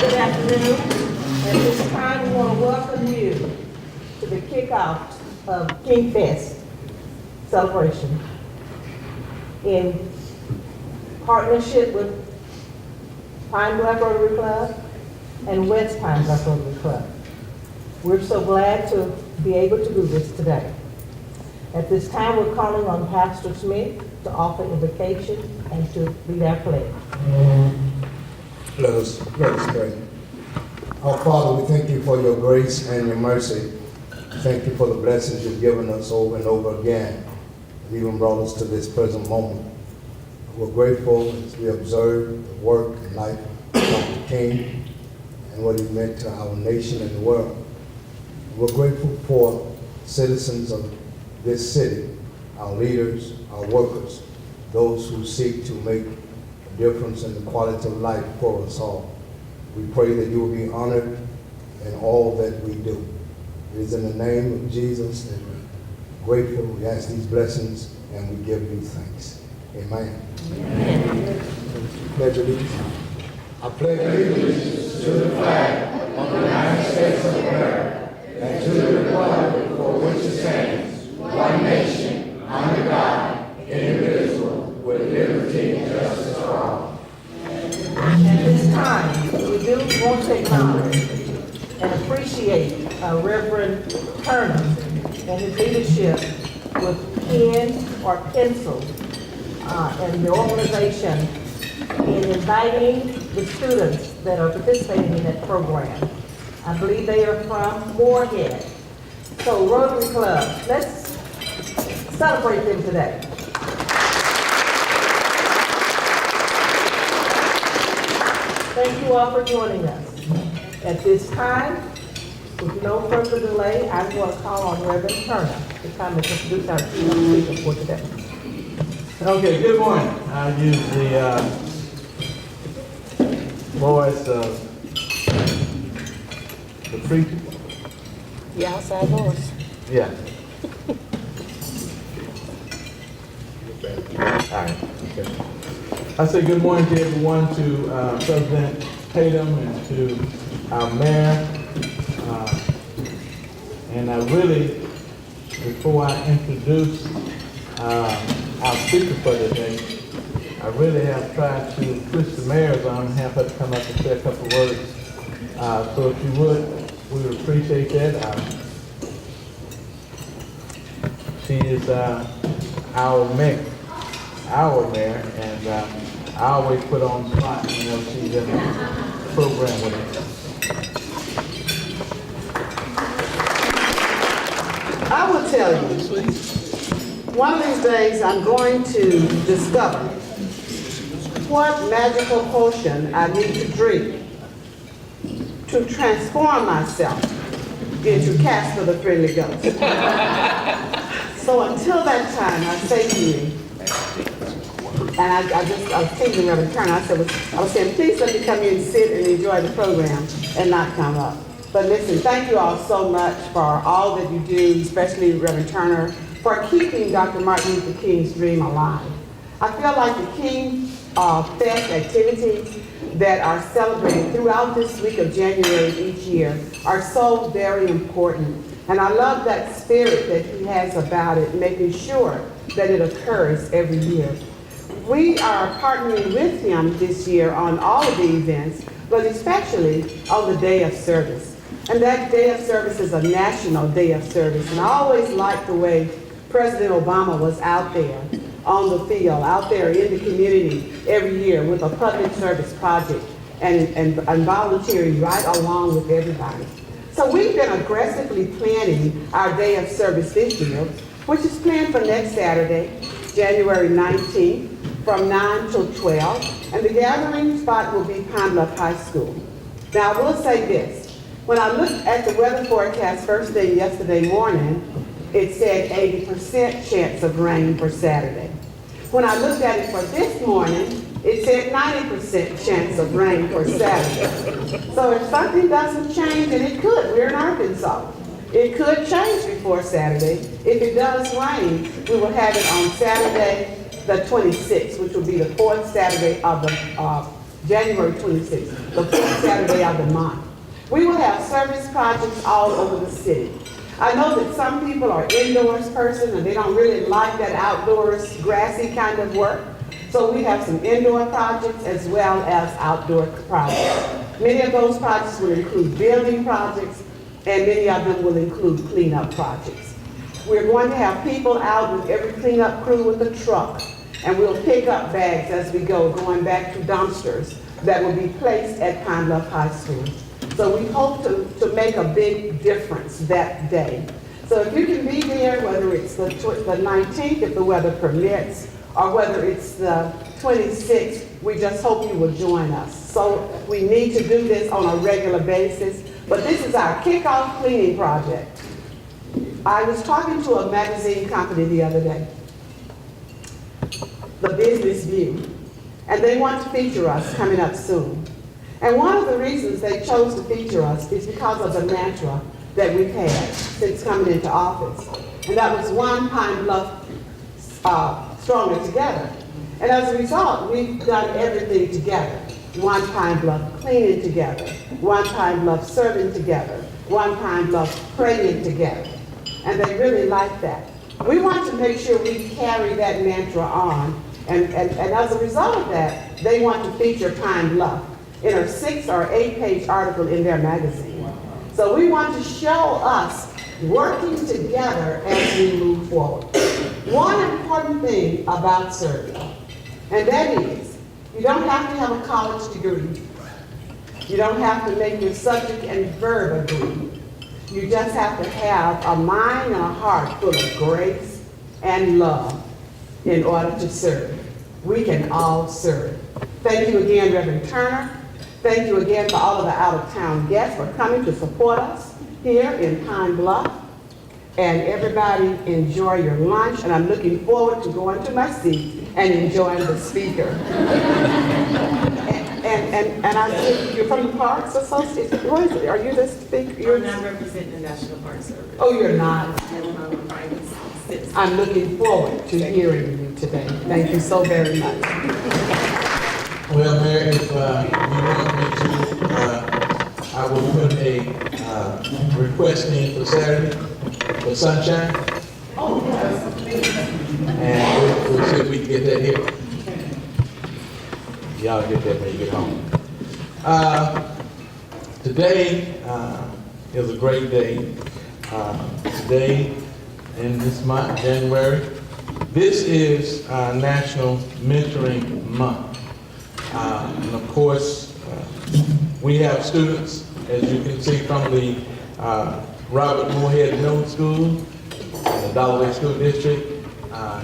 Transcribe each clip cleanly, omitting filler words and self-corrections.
Good afternoon. At this time, we want to welcome you to the kickoff of KingFest celebration in partnership with Pine Bluff Rotary Club and West Pine Bluff Rotary Club. We're so glad to be able to do this today. At this time, we're calling on Pastor Smith to offer invocation and to lead our pledge. Let us pray. Our Father, we thank you for your grace and your mercy. Thank you for the blessings you've given us over and over again. You even brought us to this present moment. We're grateful as we observe the work and life of Dr. King and what he meant to our nation and the world. We're grateful for citizens of this city, our leaders, our workers, those who seek to make a difference in the quality of life for us all. We pray that you will be honored in all that we do. It is in the name of Jesus that we're grateful. We ask these blessings and we give you thanks. Amen. Amen. Pledge allegiance. I pledge allegiance to the flag of the United States of America and to the republic for which it stands, one nation, under God, indivisible, with liberty and justice for all. At this time, we do want to acknowledge and appreciate Reverend Turner and his leadership with pen or pencil and the organization in inviting the students that are participating in that program. I believe they are from Moorhead. So Rotary Club, let's celebrate them today. Thank you all for joining us. At this time, with no further delay, I'm going to call on Reverend Turner to come and introduce our keynote speaker for today. Okay, good morning. I use the voice of the preacher. The outside voice. Yeah. All right. Okay. I say good morning to everyone, to President Tatum and to our mayor. And I really, before I introduce our speaker for today, I really have tried to twist the mayor's arm and have her to come up and say a couple of words. So if you would, we would appreciate that. She is our mayor, and I always put on the spot whenever she's in a program with us. I will tell you, one of these days I'm going to discover what magical potion I need to drink to transform myself into Casper the Friendly Ghost. So until that time, I say to you, and I was teasing Reverend Turner, I was saying, please let me come here and sit and enjoy the program and not come up. But listen, thank you all so much for all that you do, especially Reverend Turner, for keeping Dr. Martin Luther King's dream alive. I feel like the KingFest activities that are celebrated throughout this week of January each year are so very important. And I love that spirit that he has about it, making sure that it occurs every year. We are partnering with him this year on all of the events, but especially on the Day of Service. And that Day of Service is a national day of service. And I always liked the way President Obama was out there on the field, out there in the community every year with a public service project and volunteering right along with everybody. So we've been aggressively planning our Day of Service this year, which is planned for next Saturday, January 19th, from 9 till 12, and the gathering spot will be Pine Bluff High School. Now, I will say this. When I looked at the weather forecast first thing yesterday morning, it said 80% chance of rain for Saturday. When I looked at it for this morning, it said 90% chance of rain for Saturday. So if something doesn't change, and it could, we're in Arkansas, it could change before Saturday. If it does rain, we will have it on Saturday the 26th, which will be the fourth Saturday of the January 26th, the fourth Saturday of the month. We will have service projects all over the city. I know that some people are indoors person and they don't really like that outdoors grassy kind of work. So we have some indoor projects as well as outdoor projects. Many of those projects will include building projects and many of them will include cleanup projects. We're going to have people out with every cleanup crew with a truck, and we'll pick up bags as we go, going back to dumpsters that will be placed at Pine Bluff High School. So we hope to make a big difference that day. So if you can be there, whether it's the 19th, if the weather permits, or whether it's the 26th, we just hope you will join us. So we need to do this on a regular basis, but this is our kickoff cleaning project. I was talking to a magazine company the other day, The Business View, and they want to feature us coming up soon. And one of the reasons they chose to feature us is because of the mantra that we've had since coming into office. And that was one Pine Bluff stronger together. And as a result, we've done everything together. One Pine Bluff cleaning together, one Pine Bluff serving together, one Pine Bluff praying together. And they really like that. We want to make sure we carry that mantra on. And as a result of that, they want to feature Pine Bluff in a 6 or 8 page article in their magazine. So we want to show us working together as we move forward. One important thing about serving, and that is, you don't have to have a college degree. You don't have to make your subject and verb agree. You just have to have a mind and a heart full of grace and love in order to serve. We can all serve. Thank you again, Reverend Turner. Thank you again for all of the out-of-town guests for coming to support us here in Pine Bluff. And everybody enjoy your lunch, and I'm looking forward to going to my seat and enjoying the speaker. and I think you're from the Parks Association. What is it? Are you the speaker? I'm not representing the National Park Service. Oh, you're not. I'm a private citizen. I'm looking forward to hearing you today. Thank you so very much. Well, Mayor, if you want me to, I will put a request in for Saturday for sunshine. Oh, yes. And we'll see if we can get that here. Y'all get that when you get home. Today is a great day. Today in this month, January, this is National Mentoring Month. And of course, we have students, as you can see from the Robert Moorhead Middle School, the Dollar School District,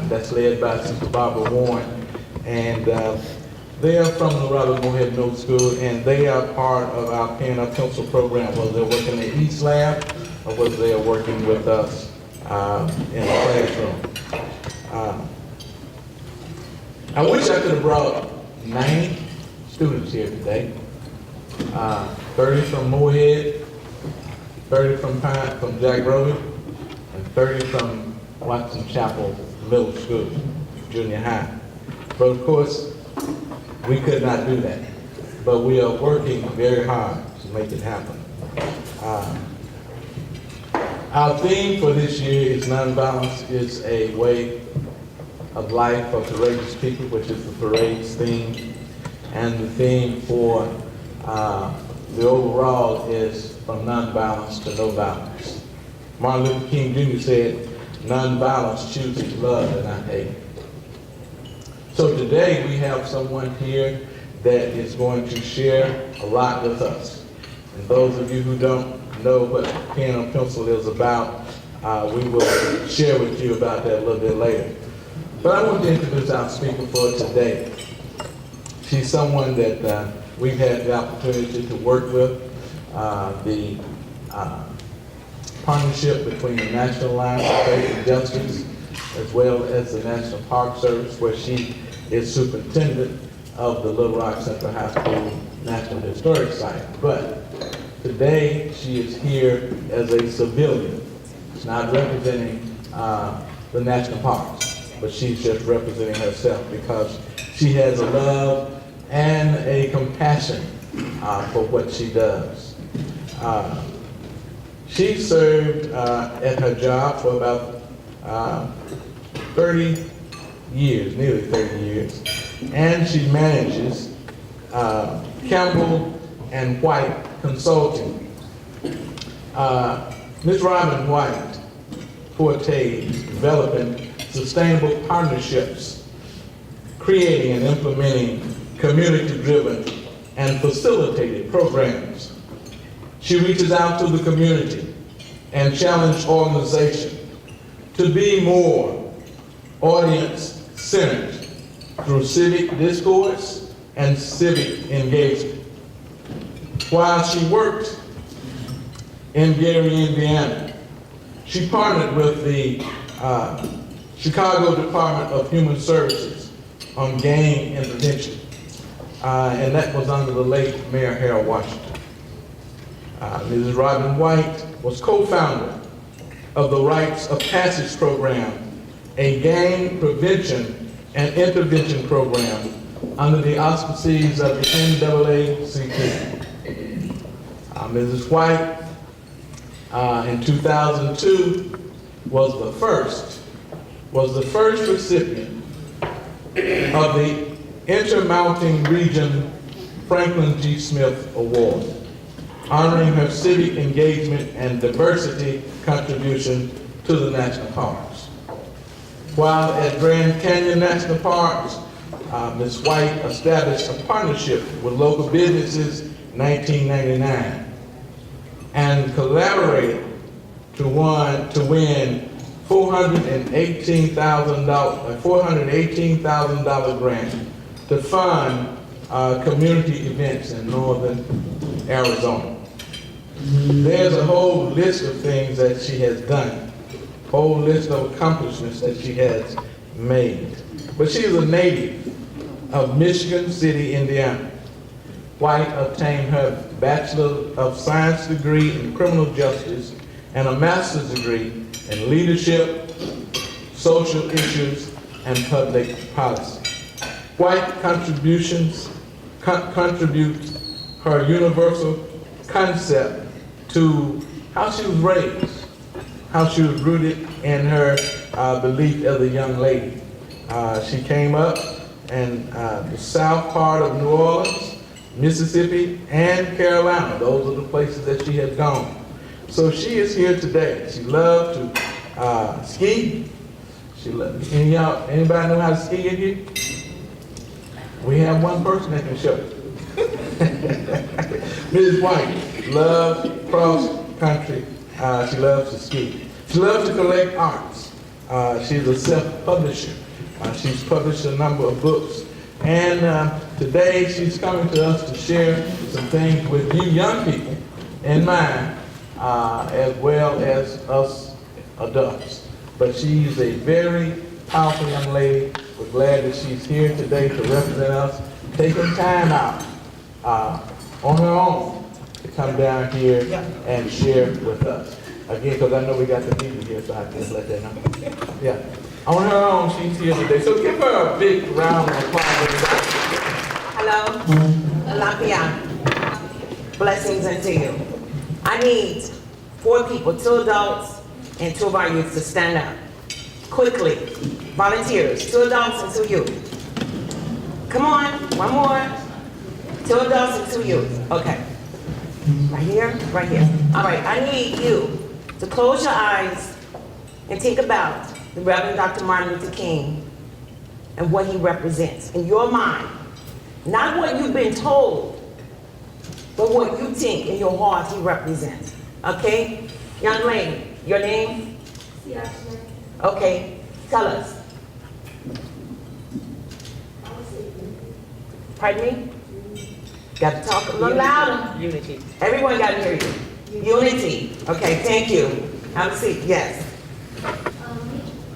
that's led by Sister Barbara Warren. And they are from the Robert Moorhead Middle School, and they are part of our pen and pencil program, whether they're working in the East Lab or whether they are working with us in the classroom. I wish I could have brought 90 students here today. 30 from Moorhead, 30 from Jack Roby, and 30 from Watson Chapel Middle School, junior high. But of course, we could not do that. But we are working very hard to make it happen. Our theme for this year is Nonviolence is a Way of Life for Courageous People, which is the parade's theme. And the theme for the overall is From Nonviolence to No Violence. Martin Luther King Jr. said, nonviolence chooses love and not hate. So today we have someone here that is going to share a lot with us. And those of you who don't know what pen and pencil is about, we will share with you about that a little bit later. But I want to introduce our speaker for today. She's someone that we've had the opportunity to work with. The partnership between the National Alliance for Faith and Justice as well as the National Park Service, where she is superintendent of the Little Rock Central High School National Historic Site. But today she is here as a civilian. She's not representing the national parks, but she's just representing herself because she has a love and a compassion for what she does. She served at her job for about 30 years, nearly 30 years, and she manages Campbell and White Consulting. Ms. Robin White fortes developing sustainable partnerships, creating and implementing community-driven and facilitated programs. She reaches out to the community and challenges organizations to be more audience-centered through civic discourse and civic engagement. While she worked in Gary, Indiana, she partnered with the Chicago Department of Human Services on gang intervention, and that was under the late Mayor Harold Washington. Mrs. Robin White was co-founder of the Rites of Passage Program, a gang prevention and intervention program under the auspices of the NAACP. Mrs. White, in 2002, was the first recipient of the Intermountain Region Franklin G. Smith Award, honoring her civic engagement and diversity contribution to the national parks. While at Grand Canyon National Parks, Ms. White established a partnership with local businesses in 1999 and collaborated to win $418,000 grant to fund community events in northern Arizona. There's a whole list of things that she has done, whole list of accomplishments that she has made. But she is a native of Michigan City, Indiana. White obtained her Bachelor of Science degree in criminal justice and a master's degree in leadership, social issues, and public policy. White contributes her universal concept to how she was raised, how she was rooted in her belief as a young lady. She came up in the south part of New Orleans, Mississippi, and Carolina. Those are the places that she had gone. So she is here today. She loved to ski. Anybody know how to ski in here? We have one person that can show you. Ms. White loves cross country. She loves to ski. She loves to collect arts. She's a self-publisher. She's published a number of books. And today she's coming to us to share some things with you young people in mind, as well as us adults. But she's a very powerful young lady. We're glad that she's here today to represent us, taking time out on her own to come down here and share with us. Again, because I know we got the media here, so I can just let that know. Yeah. On her own, she's here today. So give her a big round of applause. Hello, Olympia. Blessings unto you. I need 4 people, 2 adults and 2 of our youth to stand up. Quickly. Volunteers, 2 adults and 2 youth. Come on, one more. 2 adults and 2 youth. Okay. Right here, right here. All right, I need you to close your eyes and think about the Reverend Dr. Martin Luther King and what he represents in your mind. Not what you've been told, but what you think in your heart he represents. Okay? Young lady, your name? Okay, tell us. Pardon me? Got to talk a little louder. Unity. Everyone got to hear you. Unity. Okay, thank you. Have a seat. Yes.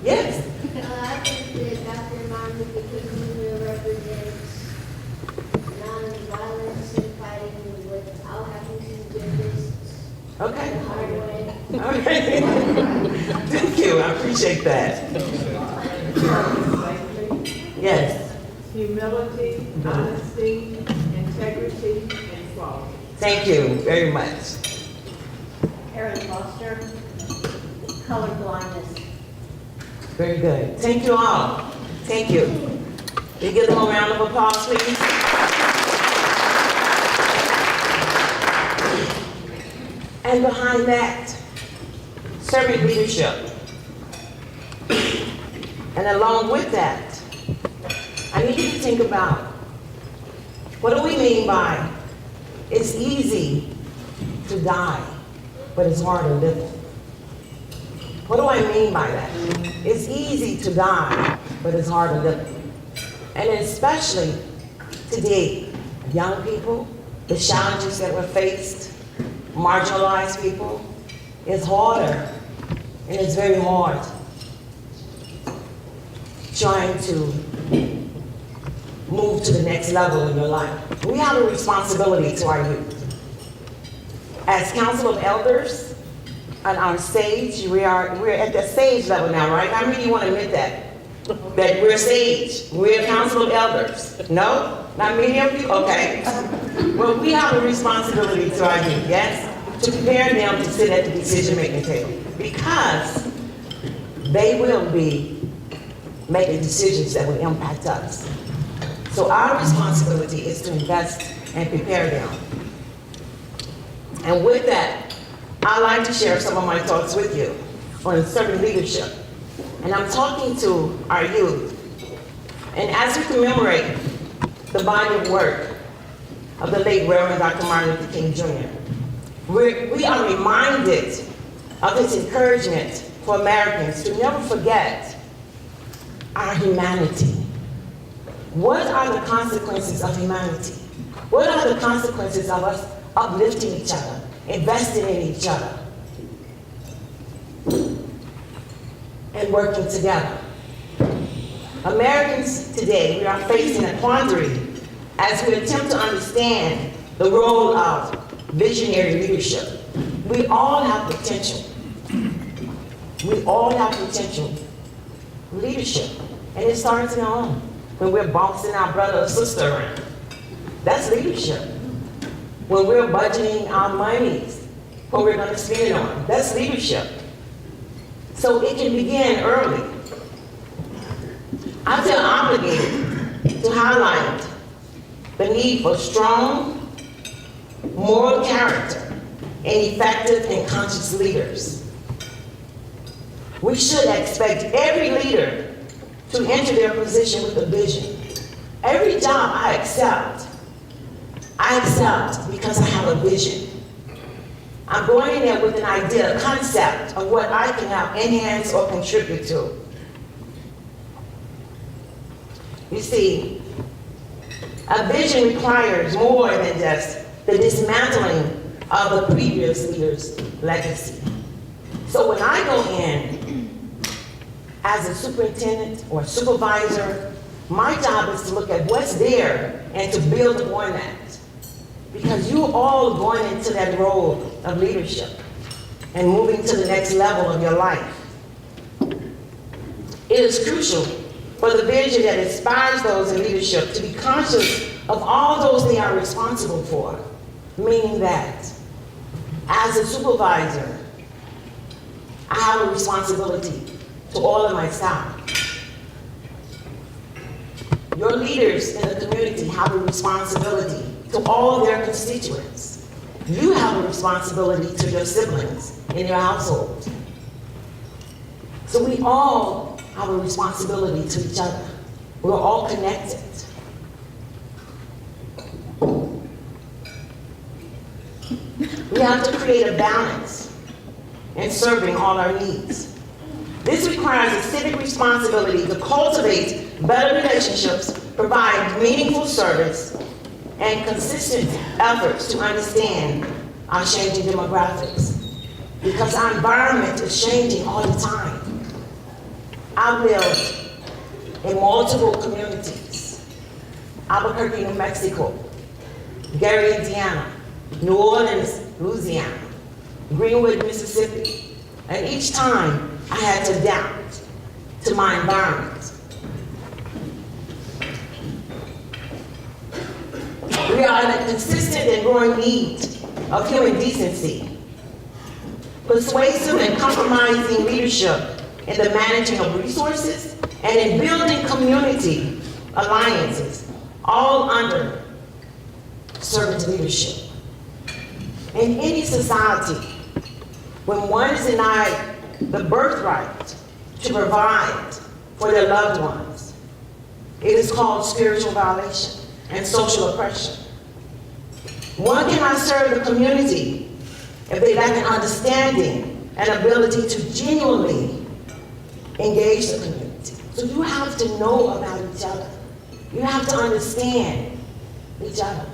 Yes. I think that Dr. Martin Luther King Jr. represents non-violence and fighting without having to do this Okay. the hard way. Okay. Thank you. I appreciate that. Yes. Humility, honesty, honesty, integrity, and quality. Thank you very much. Erin Foster, color blindness. Very good. Thank you all. Thank you. Can you give them a round of applause, please? And behind that, servant leadership. And along with that, I need you to think about, what do we mean by it's easy to die, but it's hard to live? What do I mean by that? It's easy to die, but it's hard to live. And especially today, young people, the challenges that we're faced, marginalized people, it's harder, and it's very hard trying to move to the next level in your life. We have a responsibility to our youth. As Council of Elders, on our stage, we're at the stage level now, right? How many of you want to admit that? That we're sage, we're Council of Elders. No? Not many of you? Okay. Well, we have a responsibility to our youth, yes? To prepare them to sit at the decision-making table. Because they will be making decisions that will impact us. So our responsibility is to invest and prepare them. And with that, I'd like to share some of my thoughts with you on servant leadership. And I'm talking to our youth. And as we commemorate the body of work of the late Reverend Dr. Martin Luther King Jr., we are reminded of his encouragement for Americans to never forget our humanity. What are the consequences of humanity? What are the consequences of us uplifting each other, investing in each other, and working together? Americans today, we are facing a quandary as we attempt to understand the role of visionary leadership. We all have potential. We all have potential leadership. And it starts in our home, when we're bossing our brother or sister around. That's leadership. When we're budgeting our monies, what we're gonna spend it on, that's leadership. So it can begin early. I feel obligated to highlight the need for strong, moral character and effective and conscious leaders. We should expect every leader to enter their position with a vision. Every job I accept because I have a vision. I'm going in there with an idea, a concept of what I can help enhance or contribute to. You see, a vision requires more than just the dismantling of the previous leader's legacy. So when I go in as a superintendent or supervisor, my job is to look at what's there and to build upon that. Because you're all going into that role of leadership and moving to the next level of your life. It is crucial for the vision that inspires those in leadership to be conscious of all those they are responsible for. Meaning that, as a supervisor, I have a responsibility to all of my staff. Your leaders in the community have a responsibility to all their constituents. You have a responsibility to your siblings in your household. So we all have a responsibility to each other. We're all connected. We have to create a balance in serving all our needs. This requires a civic responsibility to cultivate better relationships, provide meaningful service, and consistent efforts to understand our changing demographics. Because our environment is changing all the time. I've lived in multiple communities. Albuquerque, New Mexico, Gary, Indiana, New Orleans, Louisiana, Greenwood, Mississippi. And each time I had to adapt to my environment. We are in a consistent and growing need of human decency, persuasive and compromising leadership in the managing of resources, and in building community alliances, all under servant leadership. In any society, when one is denied the birthright to provide for their loved ones, it is called spiritual violation and social oppression. One cannot serve the community if they lack an understanding and ability to genuinely engage the community. So you have to know about each other. You have to understand each other.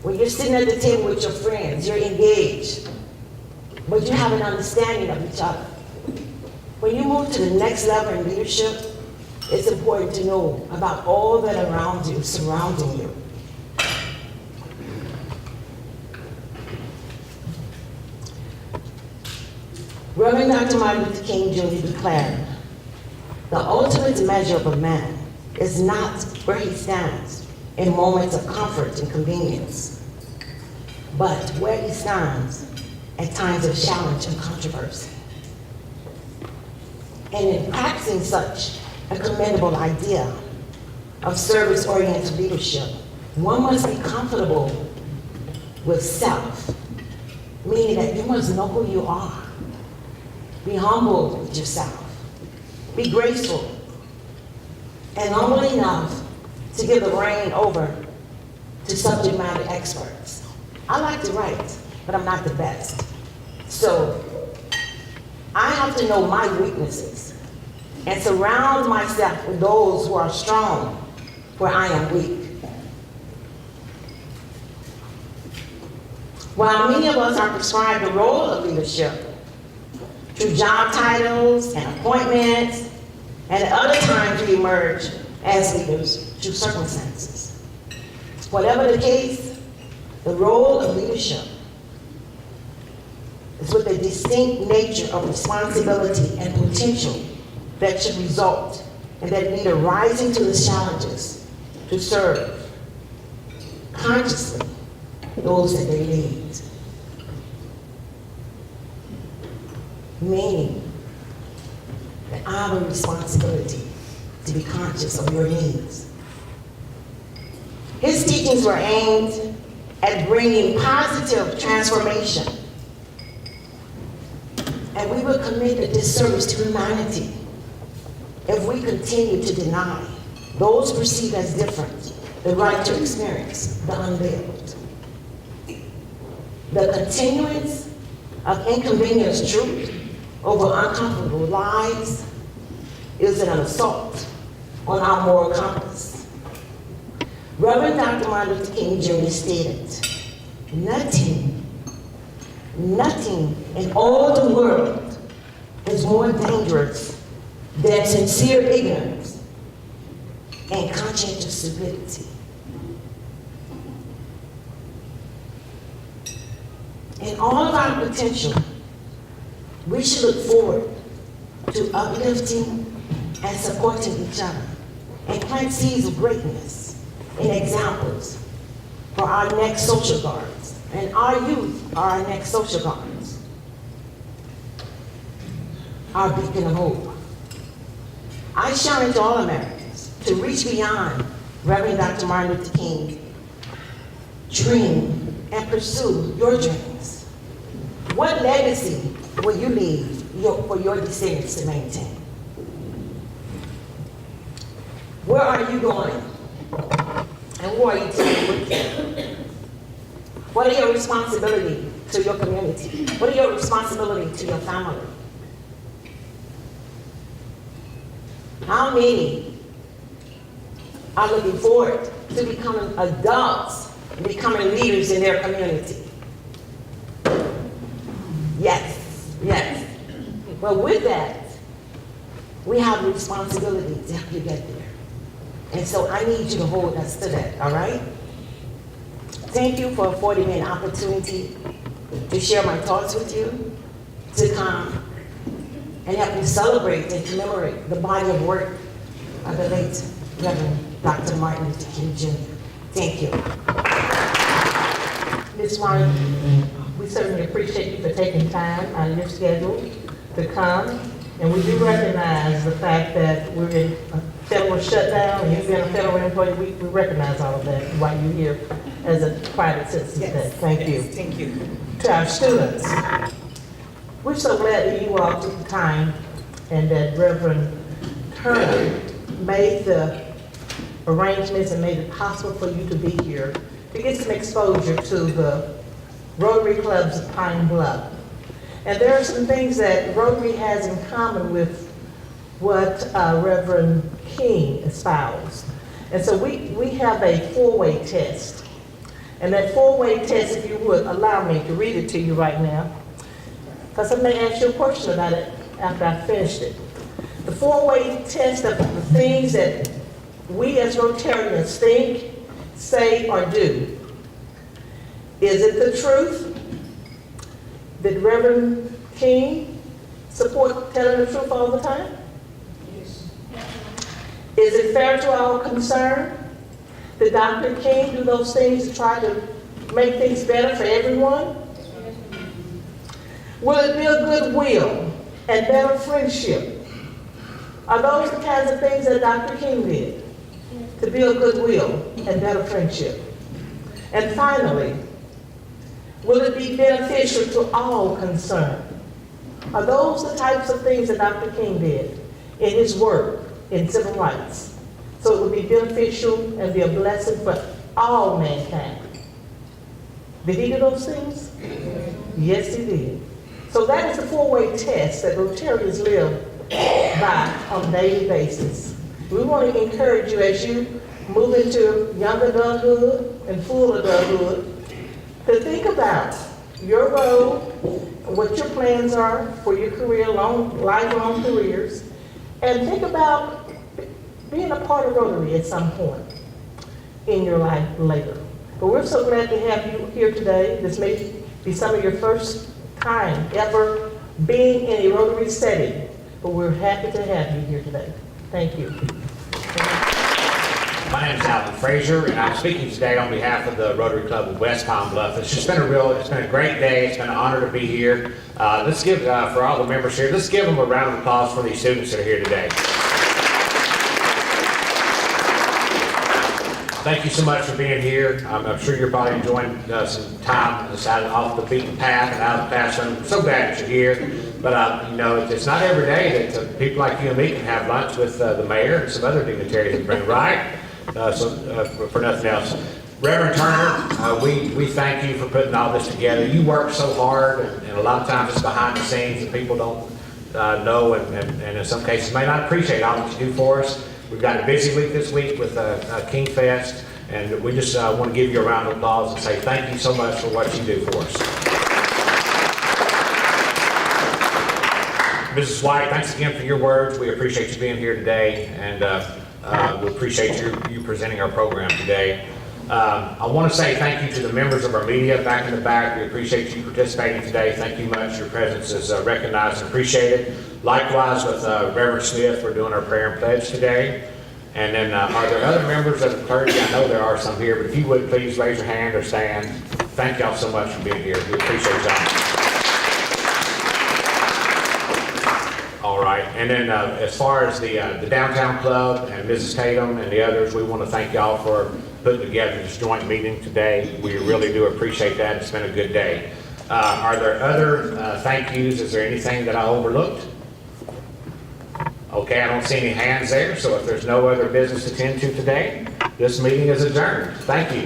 When you're sitting at the table with your friends, you're engaged, but you have an understanding of each other. When you move to the next level in leadership, it's important to know about all that around you, surrounding you. Reverend Dr. Martin Luther King Jr. declared, "The ultimate measure of a man is not where he stands in moments of comfort and convenience, but where he stands at times of challenge and controversy." And in practicing such a commendable idea of service-oriented leadership, one must be comfortable with self, meaning that you must know who you are. Be humble with yourself. Be graceful and humble enough to give the rein over to subject matter experts. I like to write, but I'm not the best. So I have to know my weaknesses and surround myself with those who are strong where I am weak. While many of us are prescribed the role of leadership through job titles and appointments, and at other times we emerge as leaders through circumstances. Whatever the case, the role of leadership is with a distinct nature of responsibility and potential that should result in that leader rising to the challenges to serve consciously those that they lead. Meaning that I have a responsibility to be conscious of your needs. His teachings were aimed at bringing positive transformation, and we will commit a disservice to humanity if we continue to deny those perceived as different the right to experience the unveiled. The continuance of inconvenienced truth over uncomfortable lies is an assault on our moral compass. Reverend Dr. Martin Luther King Jr. stated, nothing in all the world is more dangerous than sincere ignorance and conscientious stupidity. In all of our potential, we should look forward to uplifting and supporting each other and plant seeds of greatness and examples for our next social guards. And our youth are our next social guards, our beacon of hope. I challenge all Americans to reach beyond Reverend Dr. Martin Luther King's dream and pursue your dreams. What legacy will you leave for your descendants to maintain? Where are you going? And who are you taking with you? What are your responsibilities to your community? What are your responsibilities to your family? How many are looking forward to becoming adults and becoming leaders in their community? Yes. Well, with that, we have a responsibility to help you get there. And so I need you to hold us to that, all right? Thank you for affording me an opportunity to share my thoughts with you, to come and help you celebrate and commemorate the body of work of the late Reverend Dr. Martin Luther King Jr. Thank you. Ms. White, we certainly appreciate you for taking time out of your schedule to come. And we do recognize the fact that we're in a federal shutdown, and you've been a federal employee. We recognize all of that while you're here as a private citizen today. Thank you. Thank you. To our students, we're so glad that you all took the time and that Reverend Turner made the arrangements and made it possible for you to be here to get some exposure to the Rotary Clubs of Pine Bluff. And there are some things that Rotary has in common with what Reverend King espoused. And so we have a four-way test. And that four-way test, if you would, allow me to read it to you right now, because I'm going to ask you a question about it after I finished it. The four-way test of the things that we as Rotarians think, say, or do. Is it the truth? Did Reverend King support telling the truth all the time? Yes. Is it fair to all concerned? Did Dr. King do those things to try to make things better for everyone? Will it build goodwill and better friendship? Are those the kinds of things that Dr. King did to build goodwill and better friendship? And finally, will it be beneficial to all concerned? Are those the types of things that Dr. King did in his work in civil rights? So it would be beneficial and be a blessing for all mankind. Did he do those things? Yes, he did. So that is the four-way test that Rotarians live by on a daily basis. We want to encourage you as you move into young adulthood and full adulthood to think about your role, what your plans are for your career, lifelong careers, and think about being a part of Rotary at some point in your life later. But we're so glad to have you here today. This may be some of your first time ever being in a Rotary setting, but we're happy to have you here today. Thank you. My name is Alvin Frazier, and I'm speaking today on behalf of the Rotary Club of West Pine Bluff. It's been a great day. It's been an honor to be here. Let's give, for all the members here, let's give them a round of applause for these students that are here today. Thank you so much for being here. I'm sure you're probably enjoying some time off the beaten path and out of the classroom. I'm so glad that you're here. But, you know, it's not every day that people like you and me can have lunch with the mayor and some other dignitaries that bring right. For nothing else. Reverend Turner, we thank you for putting all this together. You work so hard, and a lot of times it's behind the scenes that people don't know, and in some cases may not appreciate all that you do for us. We've got a busy week this week with KingFest, and we just want to give you a round of applause and say thank you so much for what you do for us. Mrs. White, thanks again for your words. We appreciate you being here today, and we appreciate you presenting our program today. I want to say thank you to the members of our media back in the back. We appreciate you participating today. Thank you much. Your presence is recognized and appreciated. Likewise with Reverend Smith for doing our prayer and pledge today. And then are there other members of the clergy? I know there are some here, but if you would please raise your hand or stand. Thank y'all so much for being here. We appreciate y'all. All right, and then as far as the Downtown Club and Mrs. Tatum and the others, we want to thank y'all for putting together this joint meeting today. We really do appreciate that. It's been a good day. Are there other thank yous? Is there anything that I overlooked? Okay, I don't see any hands there, so if there's no other business to tend to today, this meeting is adjourned. Thank you.